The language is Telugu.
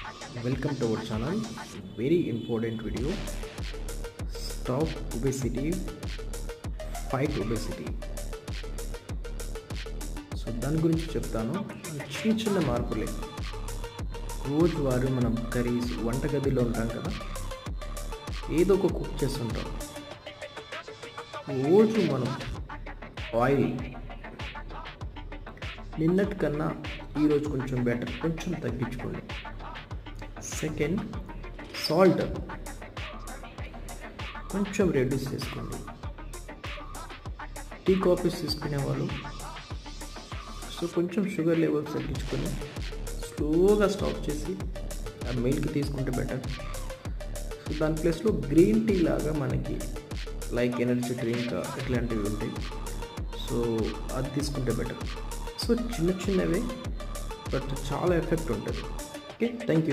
Welcome to our channel. Very important video. Stop obesity, fight obesity. So దాని గురించి చెప్తాను. చిన్న చిన్న మార్పులే. రోజువారీ మనం కర్రీస్ వంటగదిలో ఉంటాం కదా, ఏదో ఒక కుక్ చేస్తుంటాం. రోజు మనం ఆయిల్ నిన్నటి కన్నా ఈరోజు కొంచెం బెటర్, కొంచెం తగ్గించుకోండి. సెకండ్, సాల్ట్ కొంచెం రెడ్యూస్ చేసుకోండి. టీ కాఫీస్ తీసుకునే వాళ్ళు సో కొంచెం షుగర్ లెవెల్స్ తగ్గించుకొని స్లోగా స్టాప్ చేసి ఆ మిల్క్ తీసుకుంటే బెటర్. సో దాని ప్లేస్లో గ్రీన్ టీ లాగా మనకి లైక్ ఎనర్జీ డ్రింక్ ఇట్లాంటివి ఉంటాయి, సో అది తీసుకుంటే బెటర్. సో చిన్న చిన్నవే బట్ చాలా ఎఫెక్ట్ ఉంటుంది. Okay, thank you.